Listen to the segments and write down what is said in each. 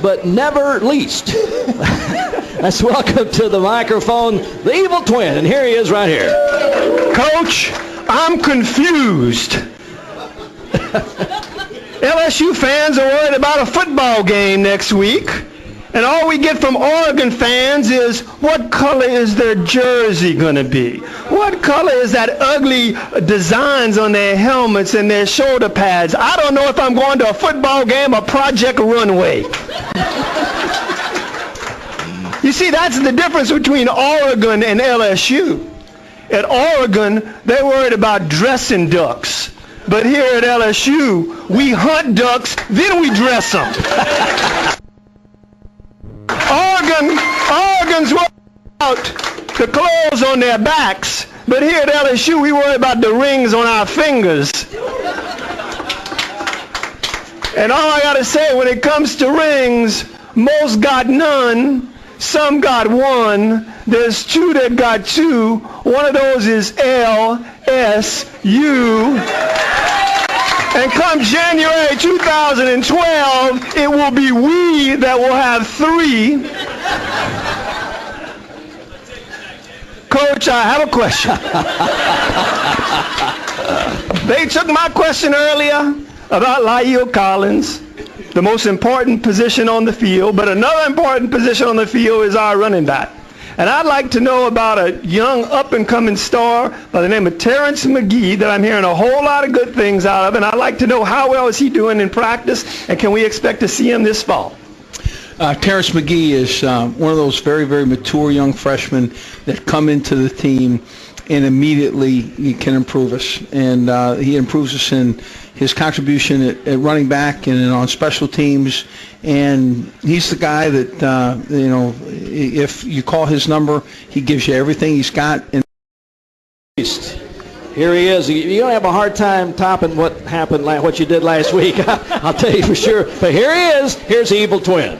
but never least. Let's welcome to the microphone the evil twin, and here he is right here. Coach, I'm confused. LSU fans are worried about a football game next week, and all we get from Oregon fans is, what color is their jersey going to be? What color is that ugly designs on their helmets and their shoulder pads? I don't know if I'm going to a football game or Project Runway. You see, that's the difference between Oregon and LSU. At Oregon, they're worried about dressing ducks. But here at LSU, we hunt ducks, then we dress them. Oregon's worried about the clothes on their backs, but here at LSU, we worry about the rings on our fingers. And all I got to say, when it comes to rings, most got none. Some got one. There's two that got two. One of those is LSU. And come January 2012, it will be we that will have three. Coach, I have a question. They took my question earlier about La'el Collins, the most important position on the field, but another important position on the field is our running back. And I'd like to know about a young up-and-coming star by the name of Terrence McGee that I'm hearing a whole lot of good things out of, and I'd like to know how well is he doing in practice, and can we expect to see him this fall? Terrence McGee is one of those very, very mature young freshmen that come into the team and immediately he can improve us. And he improves us in his contribution at running back and on special teams. And he's the guy that, if you call his number, he gives you everything he's got. And here he is. You're going to have a hard time topping what happened, what you did last week. I'll tell you for sure. But here he is. Here's the evil twin.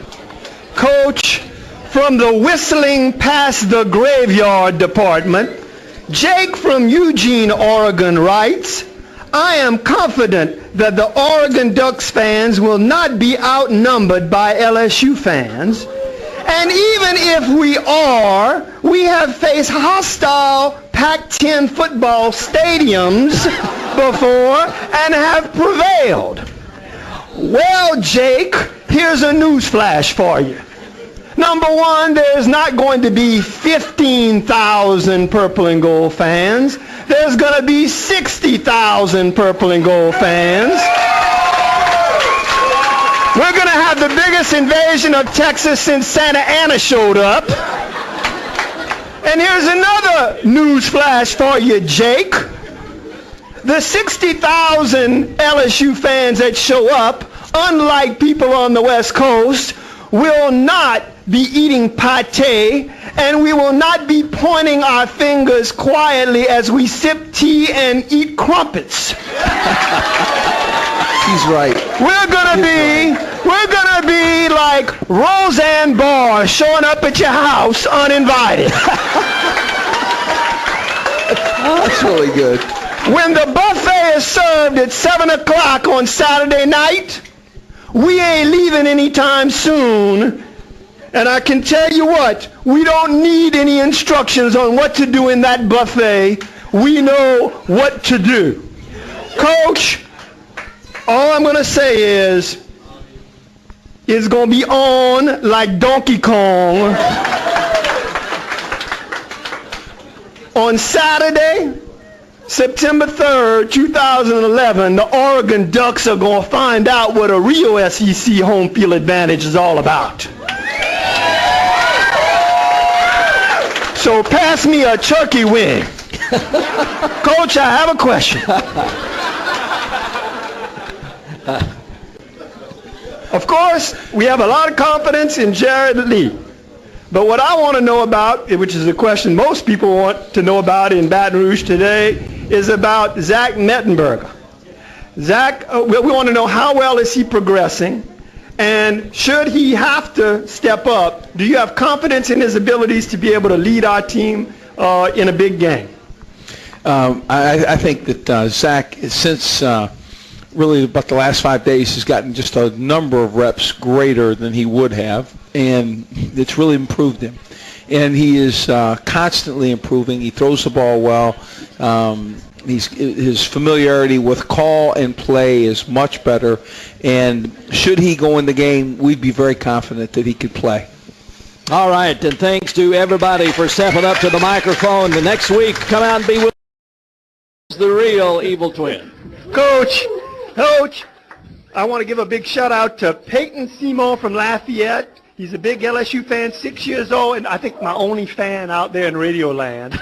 Coach, from the whistling past the graveyard department, Jake from Eugene, Oregon writes, I am confident that the Oregon Ducks fans will not be outnumbered by LSU fans. And even if we are, we have faced hostile Pac-10 football stadiums before and have prevailed. Well, Jake, here's a news flash for you. Number one, there's not going to be 15,000 purple and gold fans. There's going to be 60,000 purple and gold fans. We're going to have the biggest invasion of Texas since Santa Anna showed up. And here's another news flash for you, Jake. The 60,000 LSU fans that show up, unlike people on the West Coast, will not be eating pate, and we will not be pointing our fingers quietly as we sip tea and eat crumpets. he's right. We're gonna be like Roseanne Barr showing up at your house uninvited. That's really good. When the buffet is served at 7 o'clock on Saturday night, we ain't leaving anytime soon. And I can tell you what, we don't need any instructions on what to do in that buffet. We know what to do. Coach, all I'm going to say is, it's going to be on like Donkey Kong. On Saturday, September 3rd, 2011, the Oregon Ducks are going to find out what a real SEC home field advantage is all about. So pass me a turkey wing. Coach, I have a question. Of course, we have a lot of confidence in Jared Lee. But what I want to know about, which is a question most people want to know about in Baton Rouge today, is about Zach Mettenberger. Zach, we want to know how well is he progressing, and should he have to step up, do you have confidence in his abilities to be able to lead our team in a big game? I think that Zach, since really about the last 5 days, has gotten just a number of reps greater than he would have, and it's really improved him. And he is constantly improving. He throws the ball well. His familiarity with call and play is much better. And should he go in the game, we'd be very confident that he could play. All right, and thanks to everybody for stepping up to the microphone. The next week, come out and be with the real Evil Twin. Coach, I want to give a big shout out to Peyton Seymour from Lafayette. He's a big LSU fan, 6 years old, and I think my only fan out there in Radio Land.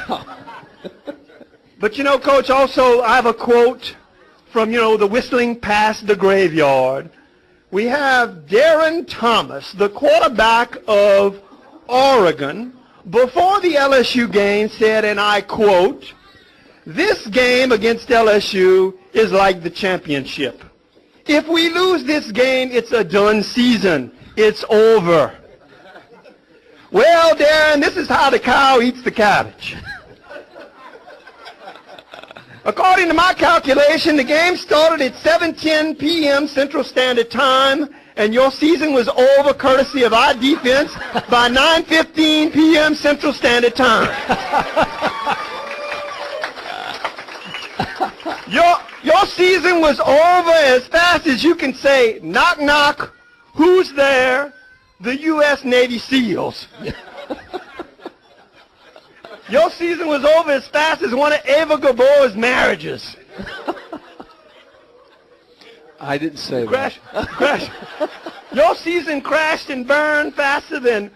But, you know, Coach, also I have a quote from, the whistling past the graveyard. We have Darren Thomas, the quarterback of Oregon, before the LSU game said, and I quote, "This game against LSU is like the championship. If we lose this game, it's a done season. It's over." Well, Darren, this is how the cow eats the cabbage. According to my calculation, the game started at 7:10 p.m. Central Standard Time, and your season was over courtesy of our defense by 9:15 p.m. Central Standard Time. Your season was over as fast as you can say, "Knock, knock, who's there?" The U.S. Navy SEALs. Your season was over as fast as one of Ava Gabor's marriages. I didn't say that. Crash. Your season crashed and burned faster than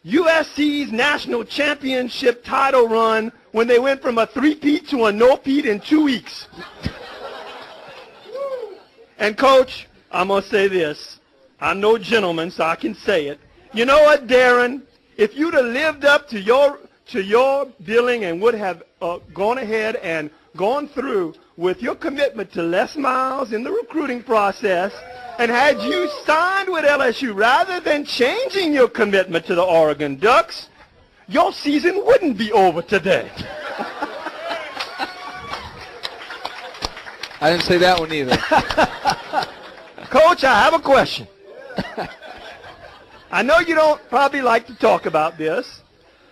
USC's national championship title run when they went from a three-peat to a no-peat in 2 weeks. And, Coach, I'm going to say this. I'm no gentleman, so I can say it. You know what, Darren? If you'd have lived up to your billing and would have gone ahead and gone through with your commitment to Les Miles in the recruiting process, and had you signed with LSU rather than changing your commitment to the Oregon Ducks, your season wouldn't be over today. I didn't say that one either. Coach, I have a question. I know you don't probably like to talk about this,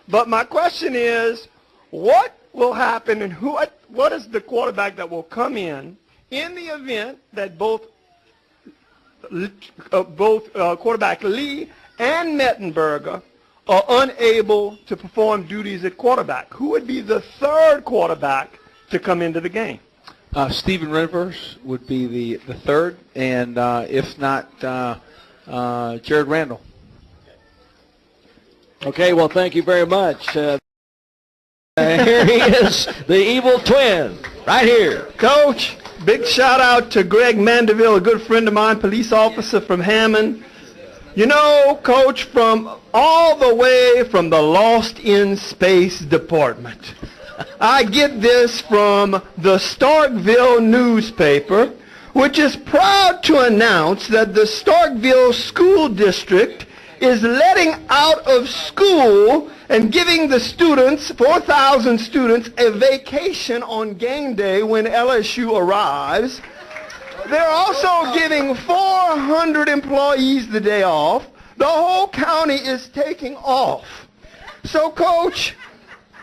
but my question is, what will happen and what is the quarterback that will come in the event that both quarterback Lee and Mettenberger are unable to perform duties at quarterback? Who would be the third quarterback to come into the game? Stephen Rivers would be the third, and if not, Jared Randall. Okay, well, thank you very much. Here he is, the Evil Twin, right here. Coach, big shout out to Greg Mandeville, a good friend of mine, police officer from Hammond. You know, Coach, from all the way from the Lost in Space Department. I get this from the Starkville newspaper, which is proud to announce that the Starkville School District is letting out of school and giving the students, 4,000 students, a vacation on game day when LSU arrives. They're also giving 400 employees the day off. The whole county is taking off. So, Coach,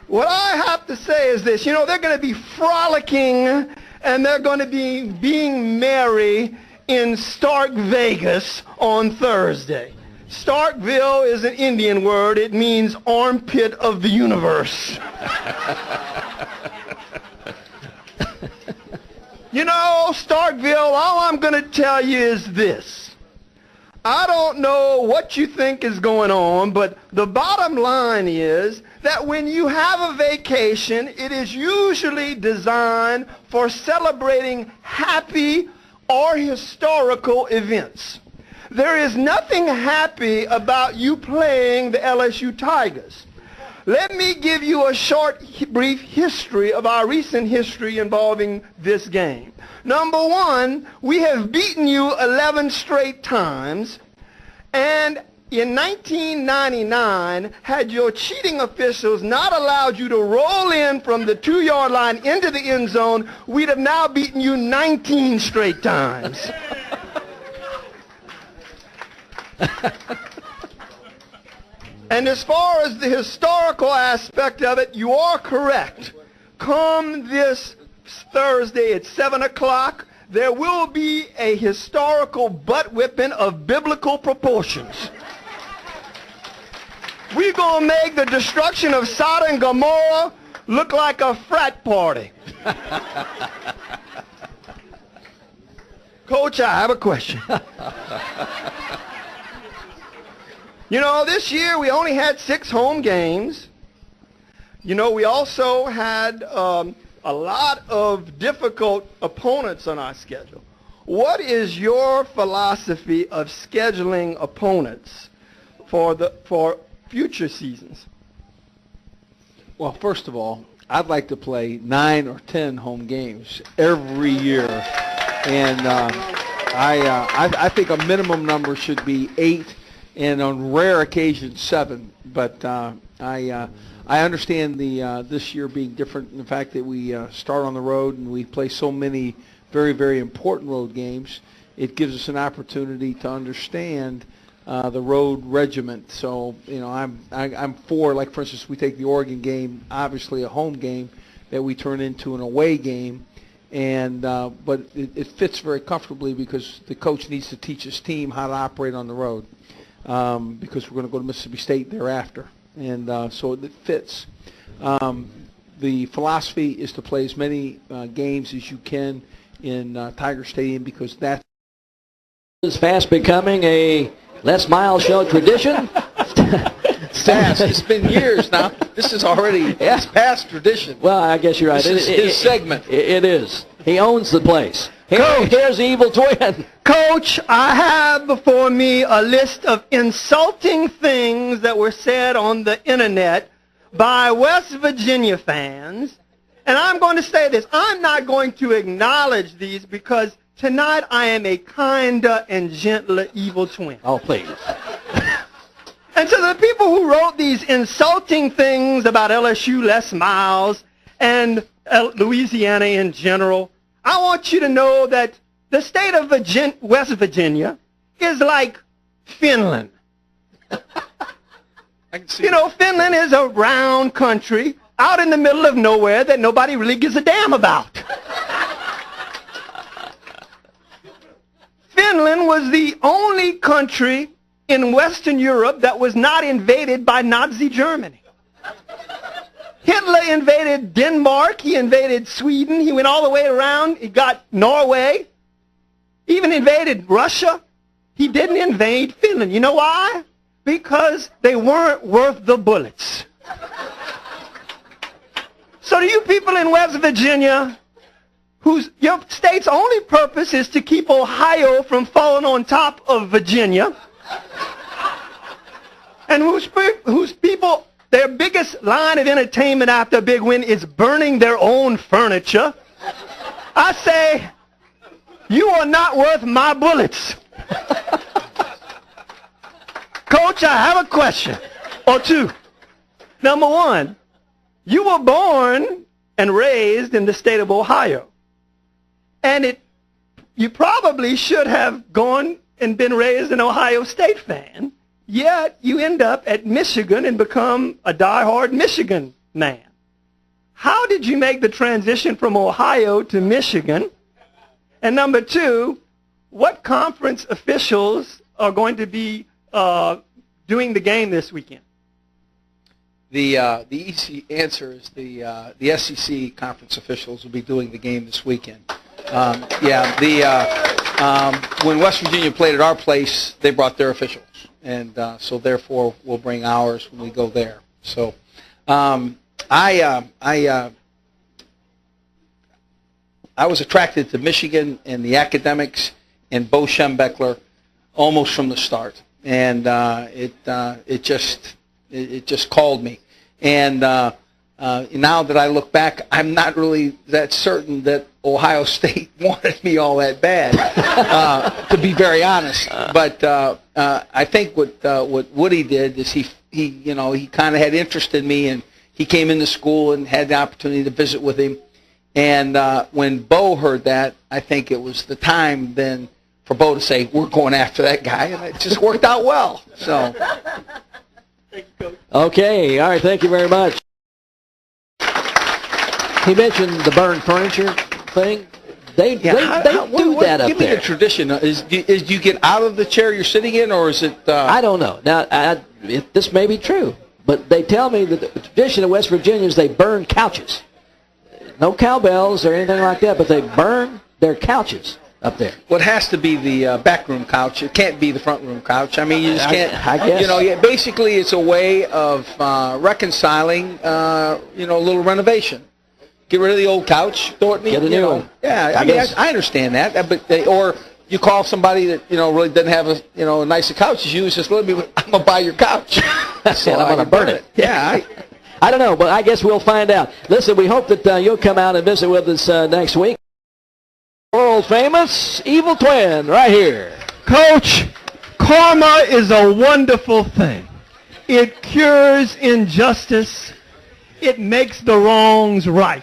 what I have to say is this. You know, they're going to be frolicking and they're going to be being merry in Stark Vegas on Thursday. Starkville is an Indian word. It means armpit of the universe. You know, Starkville, all I'm going to tell you is this. I don't know what you think is going on, but the bottom line is that when you have a vacation, it is usually designed for celebrating happy or historical events. There is nothing happy about you playing the LSU Tigers. Let me give you a short, brief history of our recent history involving this game. Number one, we have beaten you 11 straight times, and in 1999, had your cheating officials not allowed you to roll in from the 2-yard line into the end zone, we'd have now beaten you 19 straight times. And as far as the historical aspect of it, you are correct. Come this Thursday at 7 o'clock, there will be a historical butt whipping of biblical proportions. We're going to make the destruction of Sodom and Gomorrah look like a frat party. Coach, I have a question. You know, this year we only had 6 home games. You know, we also had a lot of difficult opponents on our schedule. What is your philosophy of scheduling opponents for future seasons? Well, first of all, I'd like to play 9 or 10 home games every year, and I think a minimum number should be 8, and on rare occasions 7. But I understand this year being different in the fact that we start on the road and we play so many very, very important road games. It gives us an opportunity to understand the road regiment. So, you know, I'm for, like, for instance, we take the Oregon game, obviously a home game, that we turn into an away game. And but it fits very comfortably because the coach needs to teach his team how to operate on the road because we're going to go to Mississippi State thereafter. And so it fits. The philosophy is to play as many games as you can in Tiger Stadium because that is fast becoming a Les Miles show tradition. Stas, it's been years now. This is already past tradition. Well, I guess you're right. This is his segment. It is. He owns the place. Coach, here's the evil twin. Coach, I have before me a list of insulting things that were said on the internet by West Virginia fans. And I'm going to say this. I'm not going to acknowledge these because tonight I am a kinder and gentler evil twin. Oh, please. And to the people who wrote these insulting things about LSU, Les Miles, and Louisiana in general, I want you to know that the state of West Virginia is like Finland. You know, Finland is a round country out in the middle of nowhere that nobody really gives a damn about. Finland was the only country in Western Europe that was not invaded by Nazi Germany. Hitler invaded Denmark, he invaded Sweden, he went all the way around, he got Norway, even invaded Russia. He didn't invade Finland. You know why? Because they weren't worth the bullets. So to you people in West Virginia, your state's only purpose is to keep Ohio from falling on top of Virginia, and whose people, their biggest line of entertainment after a big win is burning their own furniture, I say, you are not worth my bullets. Coach, I have a question or two. Number one, you were born and raised in the state of Ohio. And you probably should have gone and been raised an Ohio State fan, yet you end up at Michigan and become a diehard Michigan man. How did you make the transition from Ohio to Michigan? And number two, what conference officials are going to be doing the game this weekend? The easy answer is the SEC conference officials will be doing the game this weekend. When West Virginia played at our place, they brought their officials, and so therefore we'll bring ours when we go there. So I was attracted to Michigan and the academics and Bo Schembechler almost from the start, and it just called me. And now that I look back, I'm not really that certain that Ohio State wanted me all that bad, to be very honest. But I think what Woody did is he kind of had interest in me, and he came into school and had the opportunity to visit with him. And when Bo heard that, I think it was the time then for Bo to say, we're going after that guy, and it just worked out well. So. Okay, all right, thank you very much. He mentioned the burned furniture thing. They do that up there. Give me the tradition. Do you get out of the chair you're sitting in, or is it? I don't know. Now, this may be true, but they tell me that the tradition of West Virginia is they burn couches. No cowbells or anything like that, but they burn their couches up there. Well, it has to be the back room couch. It can't be the front room couch. I mean, you just can't. I guess. Basically, it's a way of reconciling, a little renovation. Get rid of the old couch, throw it in Get a new one. Yeah, I understand that. But or you call somebody that really doesn't have a nicer couch as you. It's just I'm gonna buy your couch. So I'm gonna burn it. Yeah. I don't know, but I guess we'll find out. Listen, we hope that you'll come out and visit with us next week. World famous evil twin right here. Coach, karma is a wonderful thing. It cures injustice. It makes the wrongs right.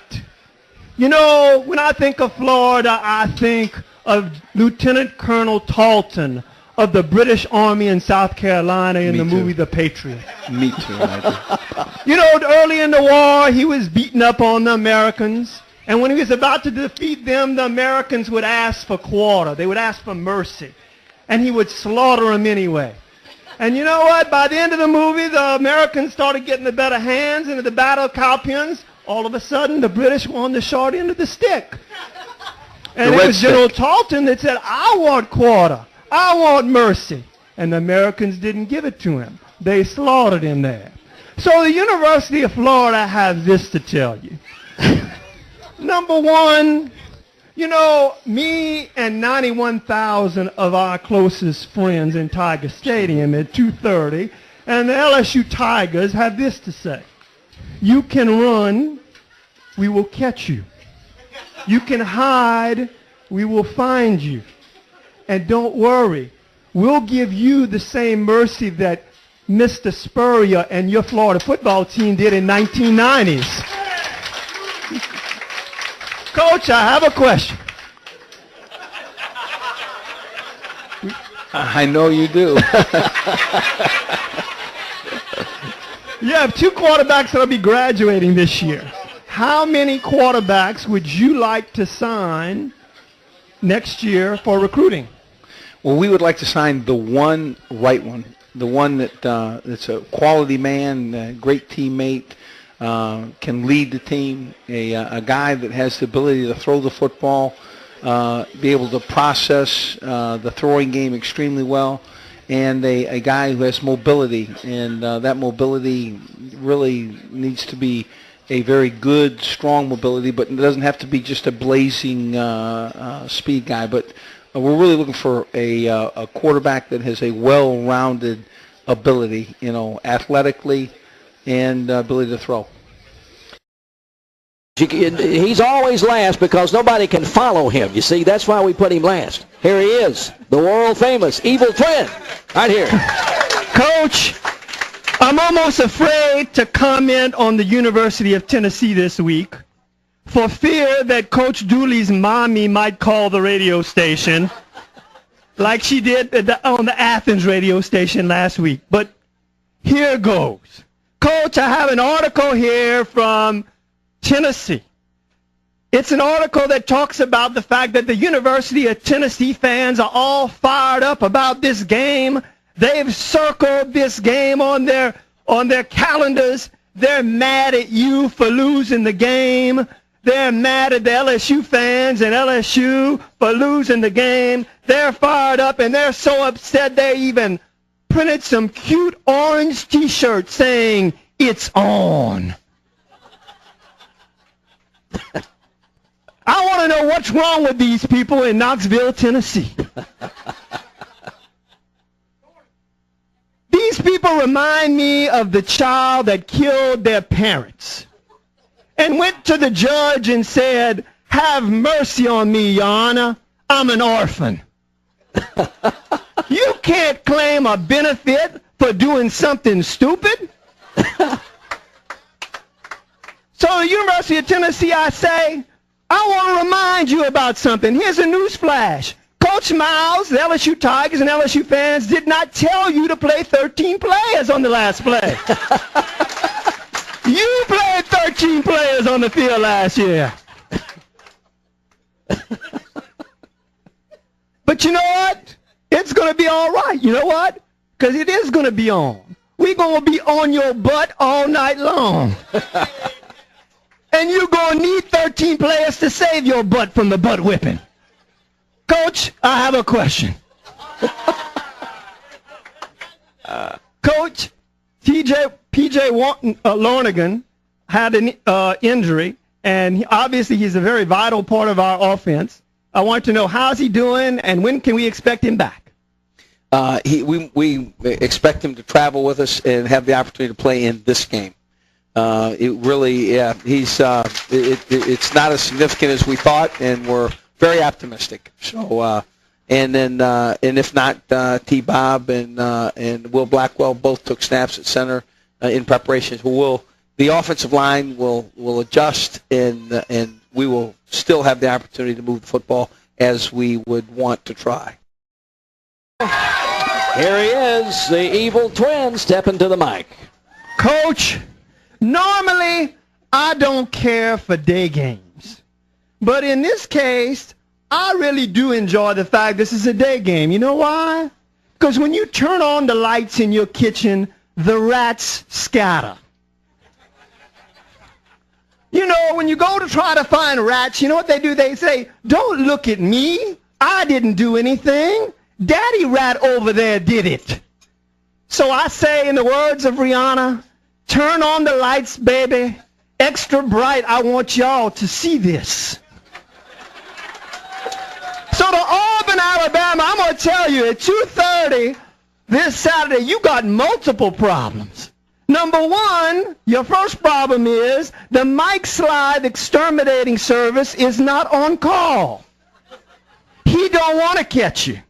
When I think of Florida, I think of Lieutenant Colonel Talton of the British Army in South Carolina in the movie The Patriot. Me too. Early in the war, he was beating up on the Americans. And when he was about to defeat them, the Americans would ask for quarter. They would ask for mercy. And he would slaughter them anyway. And you know what? By the end of the movie, the Americans started getting the better hands. And at the Battle of Cowpens, all of a sudden, the British were on the short end of the stick. And it was General Talton that said, I want quarter. I want mercy. And the Americans didn't give it to him. They slaughtered him there. So the University of Florida has this to tell you. Number one, me and 91,000 of our closest friends in Tiger Stadium at 2:30, and the LSU Tigers have this to say. You can run, we will catch you. You can hide, we will find you. And don't worry, we'll give you the same mercy that Mr. Spurrier and your Florida football team did in 1990s. Coach, I have a question. I know you do. You have two quarterbacks that will be graduating this year. How many quarterbacks would you like to sign next year for recruiting? Well, we would like to sign the one right one, the one that's a quality man, a great teammate, can lead the team, a guy that has the ability to throw the football, be able to process the throwing game extremely well, and a guy who has mobility, and that mobility really needs to be a very good, strong mobility, but it doesn't have to be just a blazing speed guy. But we're really looking for a quarterback that has a well-rounded ability, athletically and ability to throw. He's always last because nobody can follow him. You see, that's why we put him last. Here he is, the world-famous evil twin, right here. Coach, I'm almost afraid to comment on the University of Tennessee this week for fear that Coach Dooley's mommy might call the radio station like she did on the Athens radio station last week. But here goes. Coach, I have an article here from Tennessee. It's an article that talks about the fact that the University of Tennessee fans are all fired up about this game. They've circled this game on their calendars. They're mad at you for losing the game. They're mad at the LSU fans and LSU for losing the game. They're fired up, and they're so upset they even printed some cute orange T-shirts saying, "It's on." I want to know what's wrong with these people in Knoxville, Tennessee. These people remind me of the child that killed their parents and went to the judge and said, "Have mercy on me, Your Honor. I'm an orphan." You can't claim a benefit for doing something stupid. So the University of Tennessee, I say, I want to remind you about something. Here's a news flash. Coach Miles, the LSU Tigers and LSU fans did not tell you to play 13 players on the last play. You played 13 players on the field last year. But you know what? It's going to be all right. You know what? Because it is going to be on. We're going to be on your butt all night long. And you're going to need 13 players to save your butt from the butt whipping. Coach, I have a question. Coach, P.J. Lornigan had an injury, and obviously he's a very vital part of our offense. I want to know, how's he doing, and when can we expect him back? We expect him to travel with us and have the opportunity to play in this game. It's not as significant as we thought, and we're very optimistic. So, and if not, T. Bob and Will Blackwell both took snaps at center in preparation. The offensive line will adjust, and we will still have the opportunity to move the football as we would want to try. Here he is, the evil twin, stepping to the mic. Coach, normally I don't care for day games. But in this case, I really do enjoy the fact this is a day game. You know why? Because when you turn on the lights in your kitchen, the rats scatter. You know, when you go to try to find rats, you know what they do? They say, "Don't look at me. I didn't do anything. Daddy rat over there did it." So I say, in the words of Rihanna, turn on the lights, baby. Extra bright. I want y'all to see this. So to Auburn, Alabama, I'm going to tell you, at 2:30 this Saturday, you got multiple problems. Number one, your first problem is the Mike Slide exterminating service is not on call. He don't want to catch you.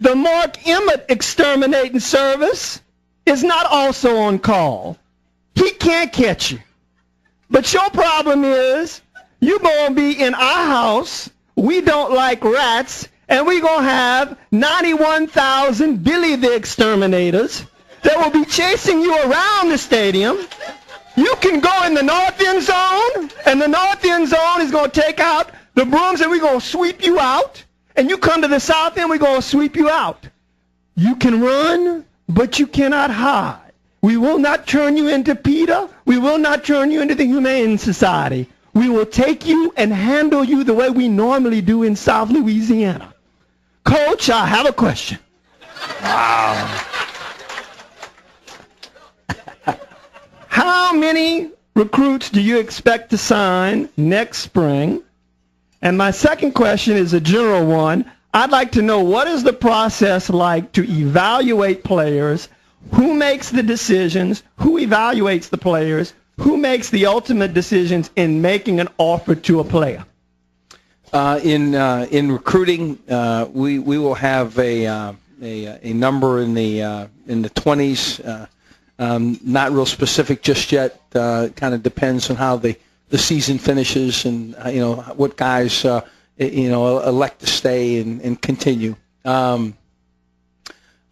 The Mark Emmett exterminating service is not also on call. He can't catch you. But your problem is you're going to be in our house. We don't like rats, and we're going to have 91,000 Billy the Exterminators that will be chasing you around the stadium. You can go in the north end zone, and the north end zone is going to take out the brooms, and we're going to sweep you out. And you come to the south end, we're going to sweep you out. You can run, but you cannot hide. We will not turn you into PETA. We will not turn you into the Humane Society. We will take you and handle you the way we normally do in South Louisiana. Coach, I have a question. Wow. How many recruits do you expect to sign next spring? And my second question is a general one. I'd like to know, what is the process like to evaluate players? Who makes the decisions? Who evaluates the players? Who makes the ultimate decisions in making an offer to a player? In recruiting, we will have a number in the 20s. Not real specific just yet. Kind of depends on how the season finishes, and what guys elect to stay and continue.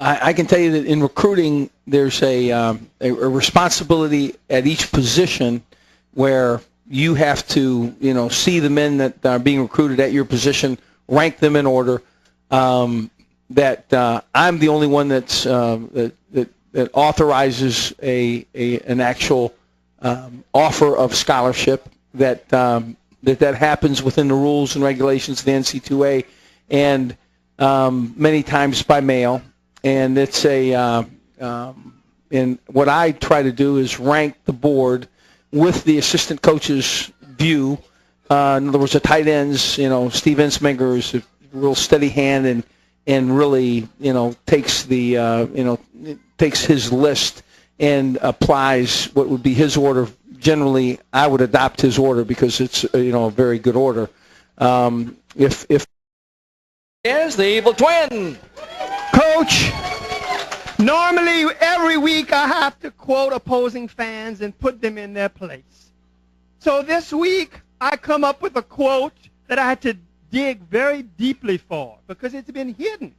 I can tell you that in recruiting, there's a responsibility at each position where you have to see the men that are being recruited at your position, rank them in order. That I'm the only one that's that authorizes an actual offer of scholarship that happens within the rules and regulations of the NC2A, and many times by mail. And it's and what I try to do is rank the board with the assistant coach's view. In other words, the tight ends, Steve Ensminger is a real steady hand and really, takes takes his list and applies what would be his order. Generally, I would adopt his order because it's a very good order. If Here's the evil twin. Coach, normally every week I have to quote opposing fans and put them in their place. So this week I come up with a quote that I had to dig very deeply for because it's been hidden.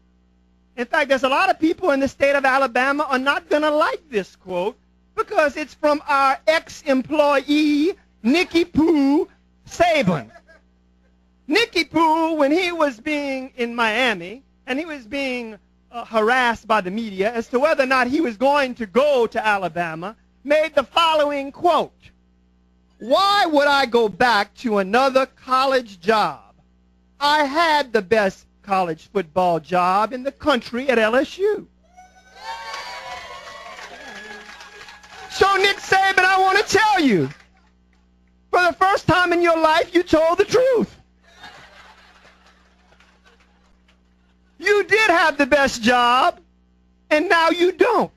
In fact, there's a lot of people in the state of Alabama are not going to like this quote because it's from our ex-employee, Nicky Pooh Saban. Nicky Pooh, when he was being in Miami, and he was being harassed by the media as to whether or not he was going to go to Alabama, made the following quote: "Why would I go back to another college job? I had the best college football job in the country at LSU." So, Nick Saban, I want to tell you, for the first time in your life, you told the truth. You did have the best job, and now you don't.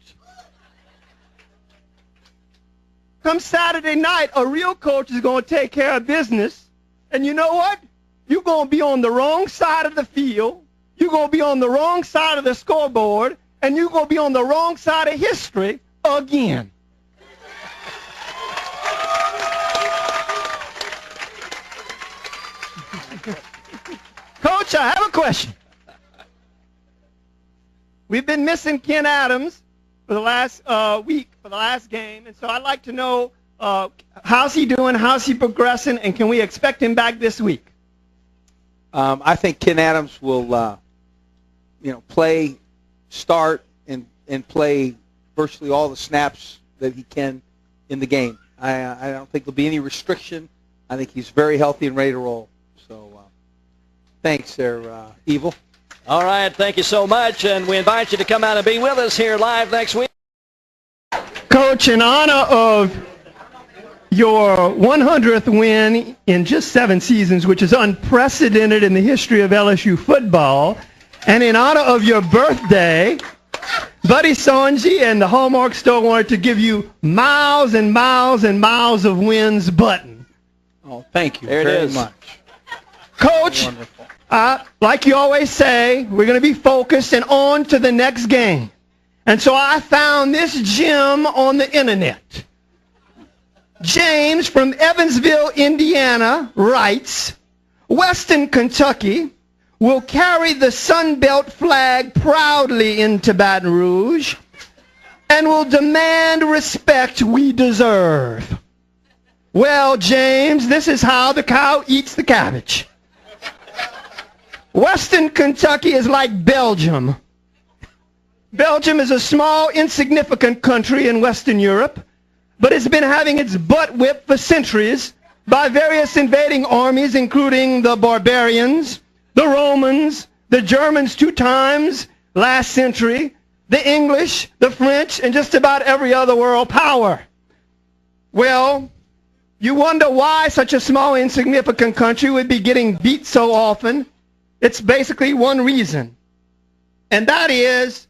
Come Saturday night, a real coach is going to take care of business, and you know what? You're going to be on the wrong side of the field, you're going to be on the wrong side of the scoreboard, and you're going to be on the wrong side of history again. Coach, I have a question. We've been missing Ken Adams for the last week, for the last game, and so I'd like to know how's he doing, how's he progressing, and can we expect him back this week? I think Ken Adams will, play, start, and play virtually all the snaps that he can in the game. I don't think there'll be any restriction. I think he's very healthy and ready to roll. So, thanks there, Evil. All right, thank you so much, and we invite you to come out and be with us here live next week. Coach, in honor of your 100th win in just 7 seasons, which is unprecedented in the history of LSU football, and in honor of your birthday, Buddy Sonji and the Hallmark Store wanted to give you miles and miles and miles of wins button. Oh, thank you there very it is. much. Coach, like you always say, we're going to be focused and on to the next game. And so I found this gem on the internet. James from Evansville, Indiana writes, "Western Kentucky will carry the Sun Belt flag proudly into Baton Rouge and will demand respect we deserve." Well, James, this is how the cow eats the cabbage. Western Kentucky is like Belgium. Belgium is a small, insignificant country in Western Europe, but it's been having its butt whipped for centuries by various invading armies, including the barbarians, the Romans, the Germans 2 times last century, the English, the French, and just about every other world power. Well, you wonder why such a small, insignificant country would be getting beat so often. It's basically one reason, and that is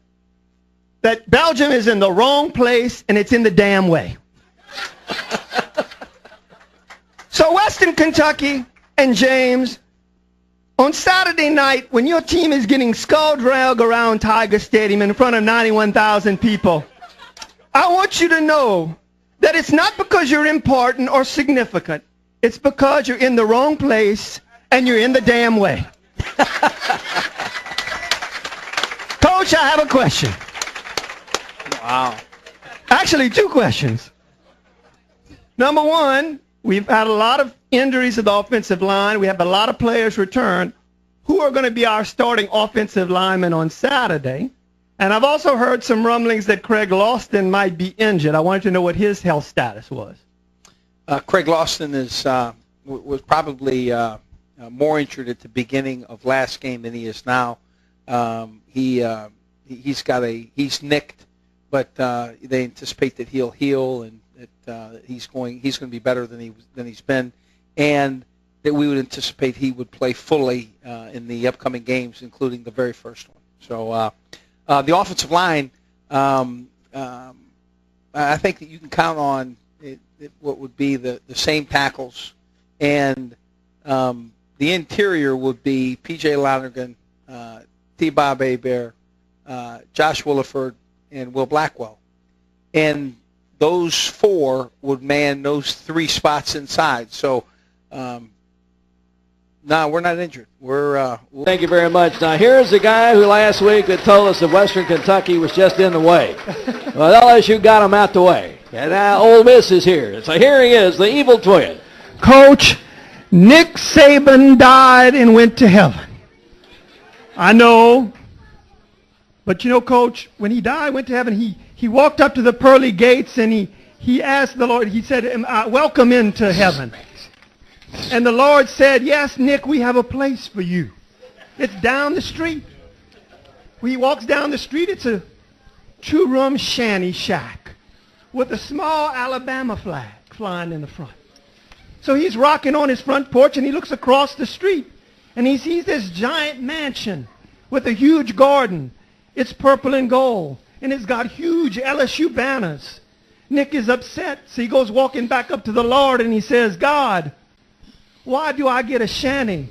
that Belgium is in the wrong place and it's in the damn way. So Western Kentucky and James, on Saturday night when your team is getting skull-dragged around Tiger Stadium in front of 91,000 people, I want you to know that it's not because you're important or significant. It's because you're in the wrong place and you're in the damn way. Coach, I have a question. Wow. Actually, 2 questions. Number 1, we've had a lot of injuries at the offensive line. We have a lot of players return. Who are going to be our starting offensive linemen on Saturday? And I've also heard some rumblings that Craig Lawson might be injured. I wanted to know what his health status was. Craig Lawson was probably more injured at the beginning of last game than he is now. He's nicked, but they anticipate that he'll heal and that he's going to be better than he's been, and that we would anticipate he would play fully in the upcoming games, including the very first one. So the offensive line, I think that you can count on what would be the same tackles, and the interior would be P.J. Lonergan, T. Bob Hebert, Josh Williford, and Will Blackwell. And those four would man those three spots inside. So, no, we're not injured. Thank you very much. Now, here's the guy who last week that told us that Western Kentucky was just in the way. Well, LSU got him out the way. And now Ole Miss is here. So here he is, the evil twin. Coach, Nick Saban died and went to heaven. I know. But you know, Coach, when he died, went to heaven, he walked up to the pearly gates and he asked the Lord, he said, welcome into heaven. And the Lord said, yes, Nick, we have a place for you. It's down the street. When he walks down the street, it's a two-room shanty shack with a small Alabama flag flying in the front. So he's rocking on his front porch and he looks across the street and he sees this giant mansion with a huge garden. It's purple and gold and it's got huge LSU banners. Nick is upset, so he goes walking back up to the Lord and he says, God, why do I get a shanty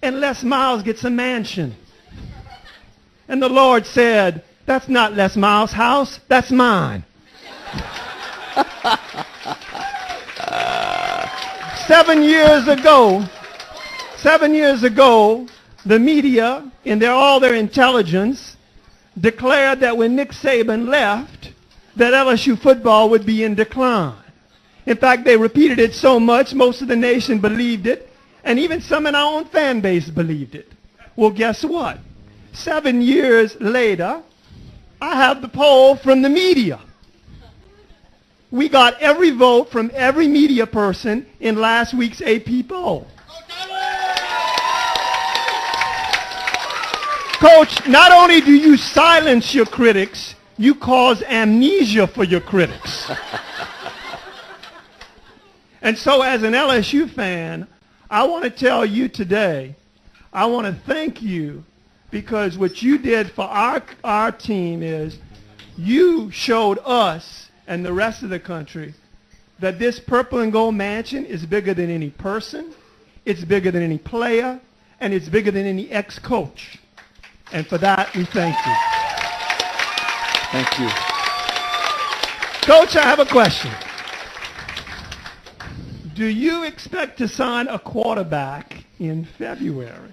and Les Miles gets a mansion? And the Lord said, that's not Les Miles' house, that's mine. 7 years ago, the media, in all their intelligence, declared that when Nick Saban left, that LSU football would be in decline. In fact, they repeated it so much, most of the nation believed it, and even some in our own fan base believed it. Well, guess what? 7 years later, I have the poll from the media. We got every vote from every media person in last week's AP poll. Coach, not only do you silence your critics, you cause amnesia for your critics. And so as an LSU fan, I want to tell you today, I want to thank you because what you did for our team is you showed us and the rest of the country that this purple and gold mansion is bigger than any person, it's bigger than any player, and it's bigger than any ex-coach. And for that, we thank you. Thank you. Coach, I have a question. Do you expect to sign a quarterback in February?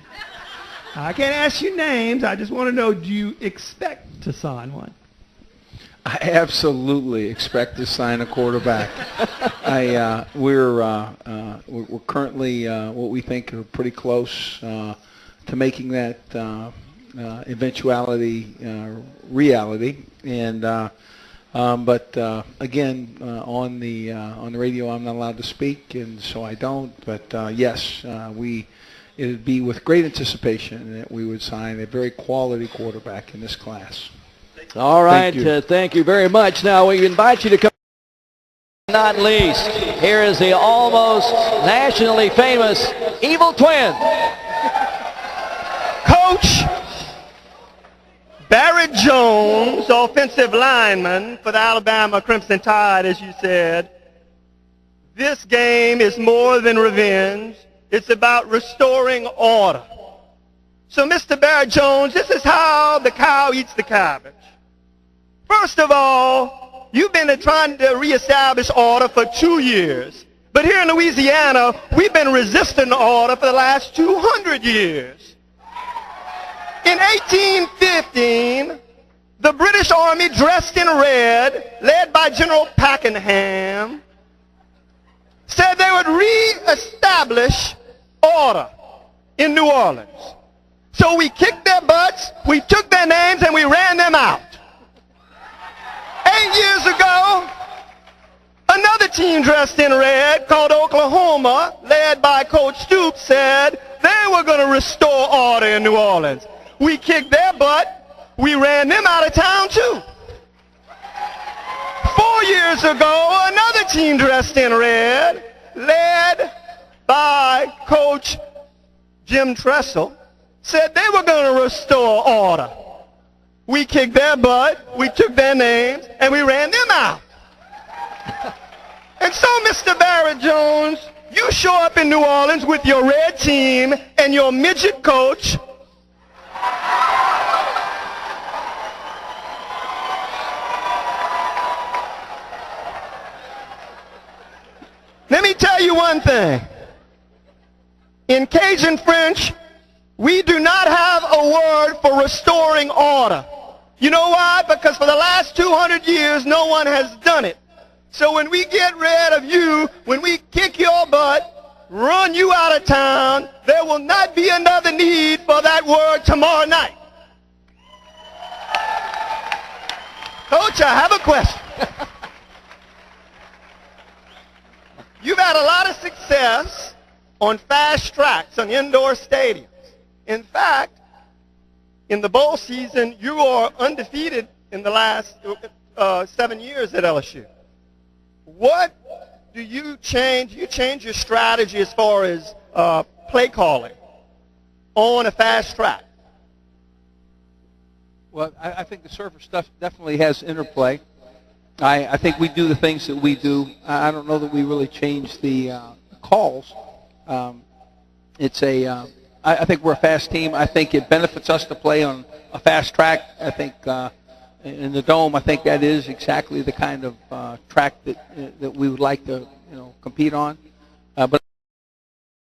I can't ask you names. I just want to know, do you expect to sign one? I absolutely expect to sign a quarterback. We're currently what we think are pretty close to making that eventuality reality. And but again, on the radio, I'm not allowed to speak, and so I don't. But yes, it would be with great anticipation that we would sign a very quality quarterback in this class. All right, thank you very much. Now we invite you to come. Not least, here is the almost nationally famous evil twin. Coach Barrett Jones, offensive lineman for the Alabama Crimson Tide, as you said. This game is more than revenge. It's about restoring order. So, Mr. Barrett Jones, this is how the cow eats the cabbage. First of all, you've been trying to reestablish order for 2 years. But here in Louisiana, we've been resisting order for the last 200 years. In 1815, the British Army, dressed in red, led by General Pakenham, said they would reestablish order in New Orleans. So we kicked their butts, we took their names, and we ran them out. 8 years ago, another team dressed in red called Oklahoma, led by Coach Stoops, said they were going to restore order in New Orleans. We kicked their butt, we ran them out of town too. 4 years ago, another team dressed in red, led by Coach Jim Tressel, said they were going to restore order. We kicked their butt, we took their names, and we ran them out. And so, Mr. Barrett Jones, you show up in New Orleans with your red team and your midget coach, tell you one thing. In Cajun French, we do not have a word for restoring order. You know why? Because for the last 200 years, no one has done it. So when we get rid of you, when we kick your butt, run you out of town, there will not be another need for that word tomorrow night. Coach, I have a question. You've had a lot of success on fast tracks, on indoor stadiums. In fact, in the bowl season, you are undefeated in the last 7 years at LSU. What do you change? You change your strategy as far as play calling on a fast track? Well, I think the surface stuff definitely has interplay. I think we do the things that we do. I don't know that we really change the calls. I think we're a fast team. I think it benefits us to play on a fast track. I think in the Dome, I think that is exactly the kind of track that we would like to compete on. But